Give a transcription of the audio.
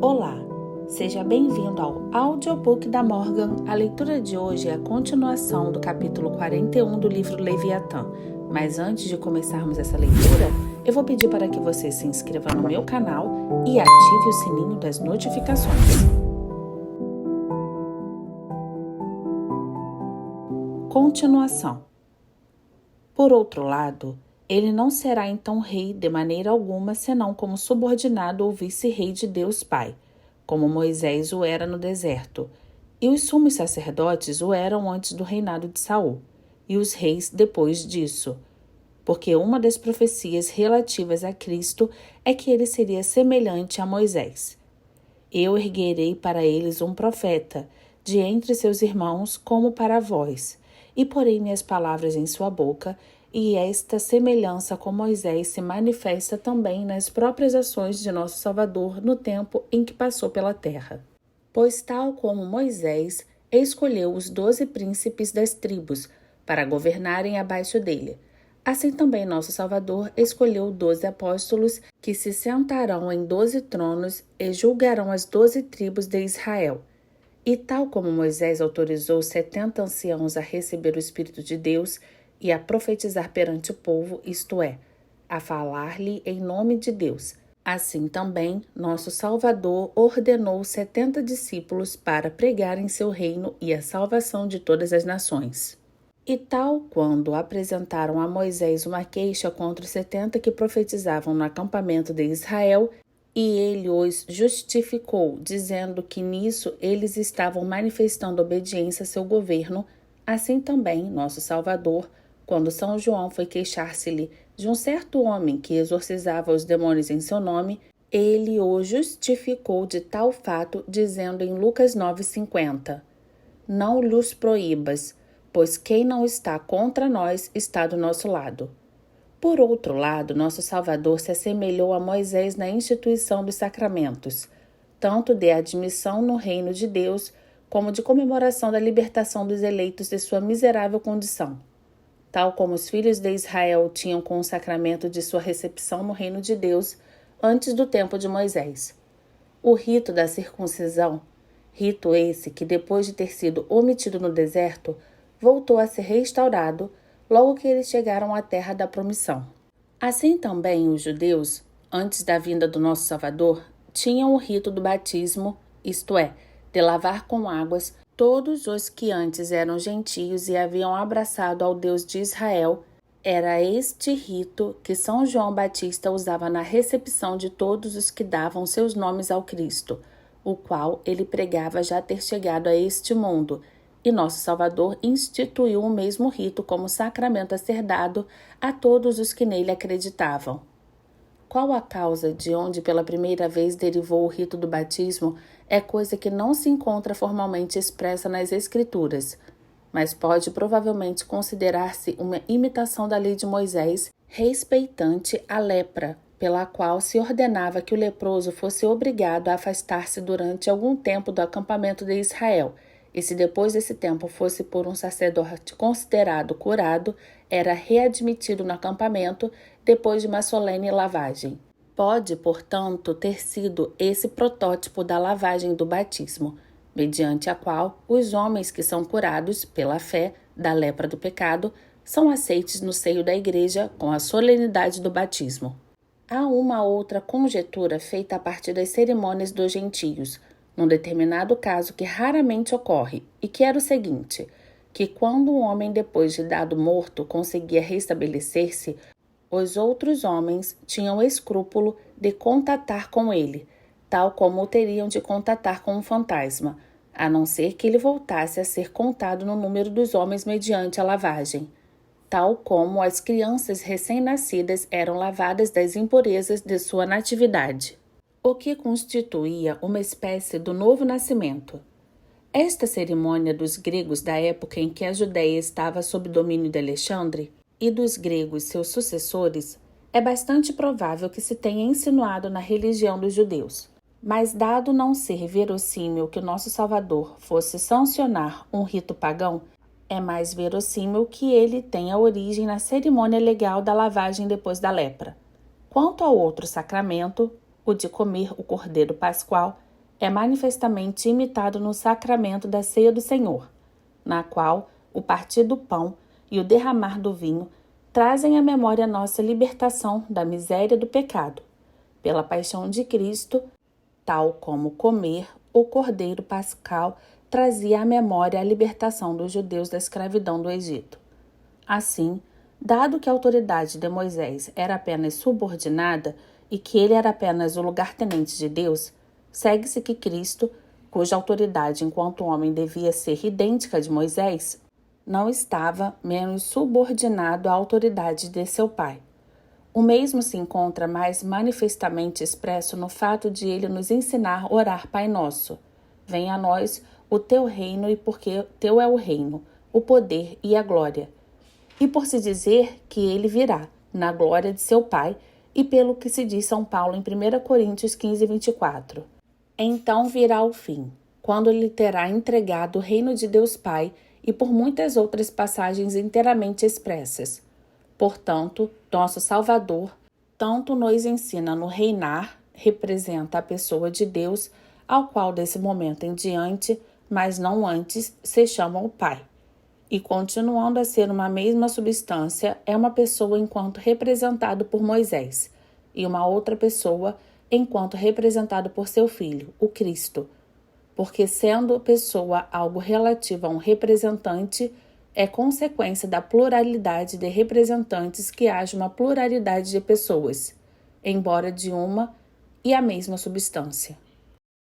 Olá, seja bem-vindo ao Audiobook da Morgan. A leitura de hoje é a continuação do capítulo 41 do livro Leviatã. Mas antes de começarmos essa leitura, eu vou pedir para que você se inscreva no meu canal e ative o sininho das notificações. Continuação. Por outro lado, ele não será então rei de maneira alguma, senão como subordinado ou vice-rei de Deus Pai, como Moisés o era no deserto, e os sumos sacerdotes o eram antes do reinado de Saul, e os reis depois disso. Porque uma das profecias relativas a Cristo é que ele seria semelhante a Moisés. Eu erguerei para eles um profeta, de entre seus irmãos, como para vós, e porei minhas palavras em sua boca, e esta semelhança com Moisés se manifesta também nas próprias ações de nosso Salvador no tempo em que passou pela terra. Pois tal como Moisés escolheu os 12 príncipes das tribos para governarem abaixo dele, assim também nosso Salvador escolheu 12 apóstolos que se sentarão em 12 tronos e julgarão as 12 tribos de Israel. E tal como Moisés autorizou 70 anciãos a receber o Espírito de Deus e a profetizar perante o povo, isto é, a falar-lhe em nome de Deus, assim também nosso Salvador ordenou 70 discípulos para pregar em seu reino e a salvação de todas as nações. E tal quando apresentaram a Moisés uma queixa contra os 70 que profetizavam no acampamento de Israel, e ele os justificou, dizendo que nisso eles estavam manifestando obediência a seu governo, assim também nosso Salvador, quando São João foi queixar-se-lhe de um certo homem que exorcizava os demônios em seu nome, ele o justificou de tal fato, dizendo em Lucas 9,50: Não lhos proíbas, pois quem não está contra nós está do nosso lado. Por outro lado, nosso Salvador se assemelhou a Moisés na instituição dos sacramentos, tanto de admissão no reino de Deus, como de comemoração da libertação dos eleitos de sua miserável condição. Tal como os filhos de Israel tinham com o sacramento de sua recepção no reino de Deus antes do tempo de Moisés. O rito da circuncisão, rito esse que depois de ter sido omitido no deserto, voltou a ser restaurado logo que eles chegaram à terra da promissão. Assim também os judeus, antes da vinda do nosso Salvador, tinham o rito do batismo, isto é, de lavar com águas todos os que antes eram gentios e haviam abraçado ao Deus de Israel. Era este rito que São João Batista usava na recepção de todos os que davam seus nomes ao Cristo, o qual ele pregava já ter chegado a este mundo, e nosso Salvador instituiu o mesmo rito como sacramento a ser dado a todos os que nele acreditavam. Qual a causa de onde pela primeira vez derivou o rito do batismo é coisa que não se encontra formalmente expressa nas Escrituras, mas pode provavelmente considerar-se uma imitação da lei de Moisés respeitante à lepra, pela qual se ordenava que o leproso fosse obrigado a afastar-se durante algum tempo do acampamento de Israel, e se depois desse tempo fosse por um sacerdote considerado curado, era readmitido no acampamento depois de uma solene lavagem. Pode, portanto, ter sido esse protótipo da lavagem do batismo, mediante a qual os homens que são curados pela fé da lepra do pecado são aceites no seio da igreja com a solenidade do batismo. Há uma outra conjetura feita a partir das cerimônias dos gentios, num determinado caso que raramente ocorre, e que era o seguinte, que quando um homem depois de dado morto conseguia restabelecer-se, os outros homens tinham escrúpulo de contatar com ele, tal como o teriam de contatar com um fantasma, a não ser que ele voltasse a ser contado no número dos homens mediante a lavagem, tal como as crianças recém-nascidas eram lavadas das impurezas de sua natividade, o que constituía uma espécie do novo nascimento. Esta cerimônia dos gregos da época em que a Judéia estava sob domínio de Alexandre e dos gregos seus sucessores é bastante provável que se tenha insinuado na religião dos judeus. Mas dado não ser verossímil que nosso Salvador fosse sancionar um rito pagão, é mais verossímil que ele tenha origem na cerimônia legal da lavagem depois da lepra. Quanto ao outro sacramento, o de comer o cordeiro pascual, é manifestamente imitado no sacramento da ceia do Senhor, na qual o partir do pão e o derramar do vinho trazem à memória nossa libertação da miséria do pecado, pela paixão de Cristo, tal como comer o cordeiro pascal trazia à memória a libertação dos judeus da escravidão do Egito. Assim, dado que a autoridade de Moisés era apenas subordinada e que ele era apenas o lugartenente de Deus, segue-se que Cristo, cuja autoridade enquanto homem devia ser idêntica de Moisés, não estava menos subordinado à autoridade de seu Pai. O mesmo se encontra mais manifestamente expresso no fato de ele nos ensinar a orar Pai Nosso. Venha a nós o teu reino, e porque teu é o reino, o poder e a glória. E por se dizer que ele virá, na glória de seu Pai, e pelo que se diz São Paulo em 1 Coríntios 15, 24. Então virá o fim, quando ele terá entregado o reino de Deus Pai, e por muitas outras passagens inteiramente expressas. Portanto, nosso Salvador tanto nos ensina no reinar, representa a pessoa de Deus, ao qual desse momento em diante, mas não antes, se chama o Pai. E continuando a ser uma mesma substância, é uma pessoa enquanto representado por Moisés, e uma outra pessoa enquanto representado por seu Filho, o Cristo. Porque sendo pessoa algo relativo a um representante, é consequência da pluralidade de representantes que haja uma pluralidade de pessoas, embora de uma e a mesma substância.